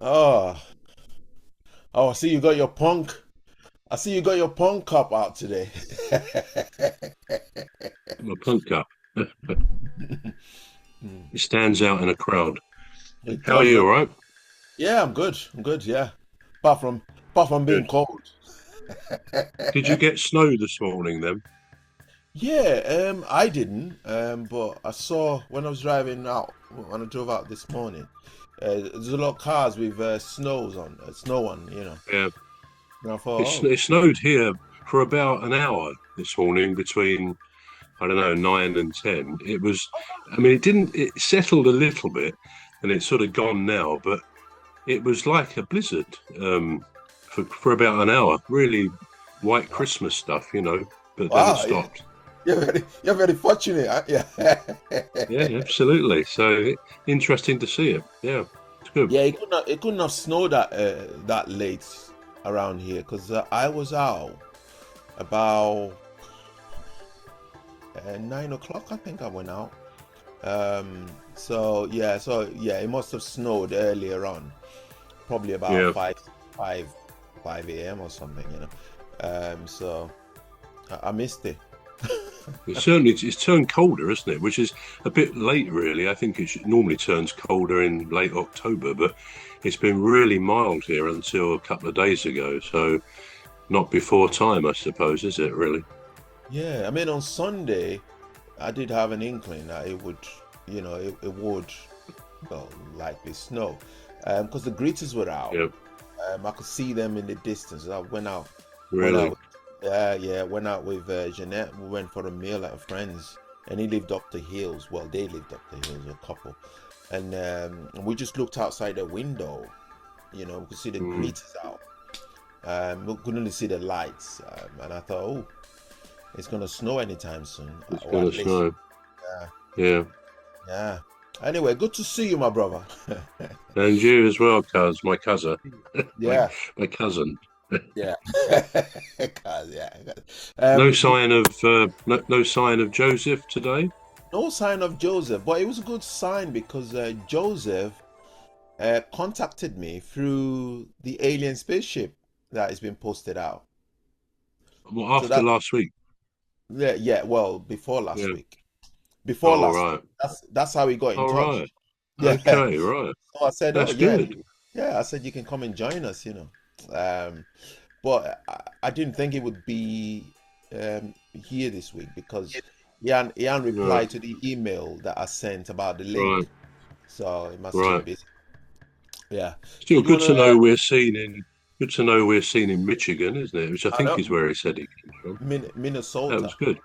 Oh, oh, I see you got your punk. I see you got your punk cup out today. My punk cup. It stands out in a crowd. It How are does, you, doesn't all it? right? Yeah, I'm good. I'm good. Yeah. Apart from being Good. cold. Did you get snow this morning then? Yeah. I didn't. But I saw when I was driving out when I drove out this morning. There's a lot of cars with snow on. Yeah. And I thought, It snowed here for about an hour this morning between, I don't know, 9 and 10. It settled a little bit and it's sort of gone now, but it was like a blizzard for about an hour. Really white oh, Christmas stuff, but then it wow, yeah, stopped. you're very fortunate. Yeah. Yeah, absolutely. So interesting to see it. Yeah, it's good. Yeah, it couldn't have snowed that late around here because I was out about 9 o'clock. I think I went out. So yeah, it must have snowed earlier on, probably about Yeah. 5 a.m. or something. So I missed it. It's turned colder, isn't it? Which is a bit late, really. I think normally turns colder in late October, but it's been really mild here until a couple of days ago. So not before time, I suppose, is it really? Yeah, I mean on Sunday I did have an inkling that it would, well, likely snow, because the greeters were out. Yeah, I could see them in the distance. I went really. out, yeah, went out with Jeanette. We went for a meal at a friend's, and he lived up the hills. Well, they lived up the hills, a couple, and we just looked outside the window. We could see the Mm, greeters out. We could only see the lights, and I thought, oh, it's gonna snow anytime soon, it's or going at to least, snow. yeah, Yeah. yeah. Anyway, good to see you, my brother. And you as well, my cousin. my, Yeah, my cousin. yeah. Yeah. No Um, sign of no sign of Joseph today. no sign of Joseph, but it was a good sign because Joseph contacted me through the Alien Spaceship that has been posted out. Well, So after that, last week. yeah, yeah, well, before last Yeah. week. Before All last week. right. That's how we got in All touch. right. Yeah. Okay. Right. So I said, oh That's yeah, good. yeah. I said you can come and join us. But I didn't think it would be here this week because he hadn't No. replied to the email that I sent about the link. Right. So he must have been Right. busy. Yeah. So Still do you good want to to? know we're seen in. Good to know we're seen in Michigan, isn't it? Which I I think know is where he said he came from. That was Minnesota. good.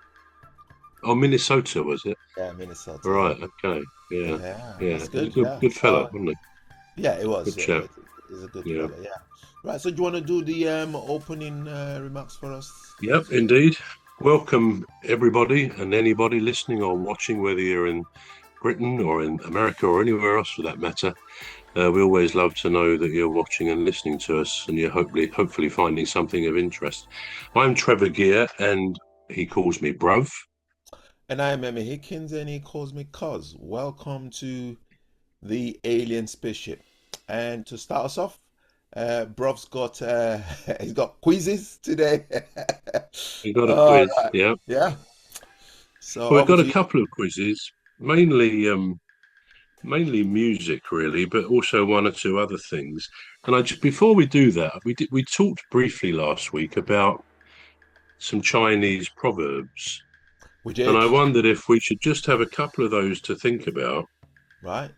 Oh, Minnesota was it? Yeah, Minnesota. Yeah. Right. Okay. Yeah. Yeah, Yeah. that's He's a good. good Yeah. good fella, So wasn't he? yeah, it was. Good Yeah, chap. he's a good Yeah. fella. Yeah. Right. So do you want to do the opening remarks for us? Yep. Indeed. Welcome everybody and anybody listening or watching, whether you're in Britain or in America or anywhere else for that matter. We always love to know that you're watching and listening to us, and you're hopefully finding something of interest. I'm Trevor Gear, and he calls me Bruv. And I'm Emmy Hikins, and he calls me Cuz. Welcome to the Alien Spaceship. And to start us off, Brov's got he's got quizzes today. We got a All quiz, right, yeah. yeah. So Well, we've over got to a you. couple of quizzes, mainly music, really, but also one or two other things. And before we do that, we talked briefly last week about some Chinese proverbs, We and did, I wondered if we should just have a couple of those to think about. right?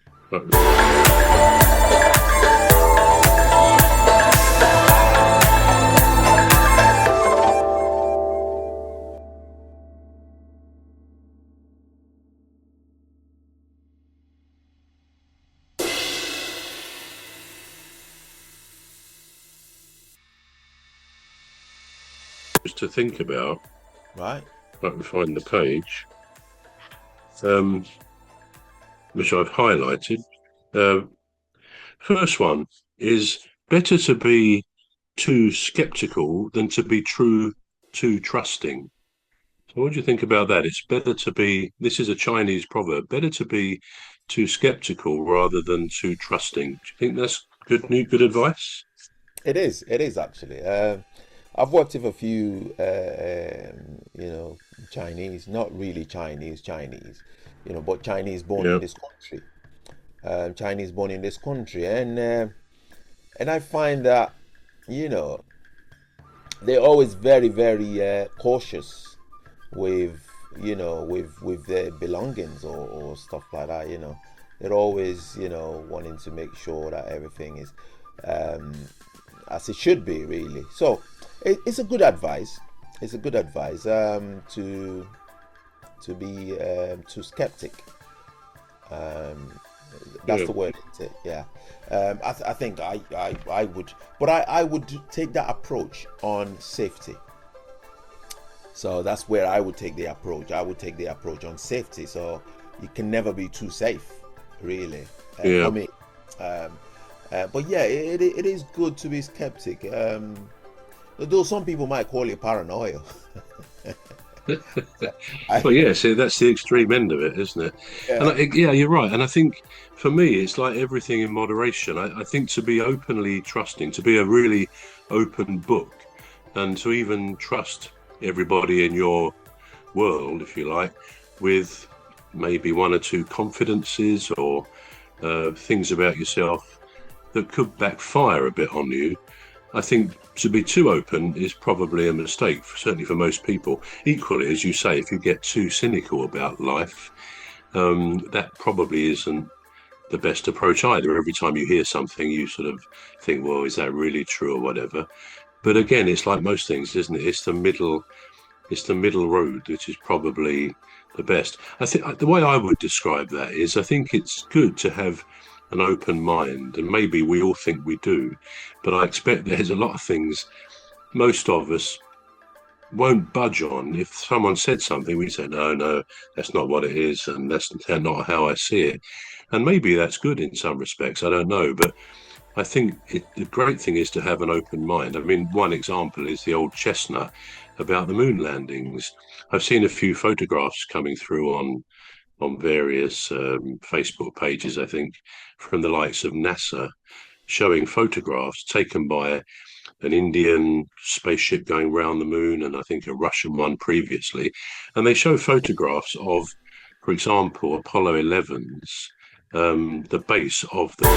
To think about. Right. If I can find the page, um, which I've highlighted. Uh, First one is better to be too skeptical than to be too trusting. So what do you think about that? It's better to be, this is a Chinese proverb, better to be too skeptical rather than too trusting. Do you think that's good advice? It is actually. I've worked with a few, Chinese, not really Chinese, but Chinese born in Yeah, this country, Chinese born in this country, and I find that, you know, they're always very, very cautious with, with their belongings or stuff like that. They're always, wanting to make sure that everything is um, as it should be, really. So it's a good advice. It's a good advice to be too skeptic. Um, that's yeah, the word, isn't it? Yeah. I think I would, but I would take that approach on safety. So that's where I would take the approach. I would take the approach on safety. So you can never be too safe, really, yeah. for me. Um, but yeah, it is good to be skeptic. Though some people might call it paranoia. I, Well, yeah, see, that's the extreme end of it, isn't it? And yeah, yeah, you're right. And I think for me, it's like everything in moderation. I think to be openly trusting, to be a really open book, and to even trust everybody in your world, if you like, with maybe one or two confidences or things about yourself that could backfire a bit on you. I think to be too open is probably a mistake, certainly for most people. Equally, as you say, if you get too cynical about life, that probably isn't the best approach either. Every time you hear something, you sort of think, well, is that really true or whatever? But again, it's like most things, isn't it? It's the middle road, which is probably the best. I think the way I would describe that is I think it's good to have an open mind, and maybe we all think we do, but I expect there's a lot of things most of us won't budge on. If someone said something, we say, no, no, that's not what it is, and that's not how I see it. And maybe that's good in some respects, I don't know, but I think the great thing is to have an open mind. I mean, one example is the old chestnut about the moon landings. I've seen a few photographs coming through on various Facebook pages, I think, from the likes of NASA, showing photographs taken by an Indian spaceship going round the moon and I think a Russian one previously. And they show photographs of, for example, Apollo 11's, the base of the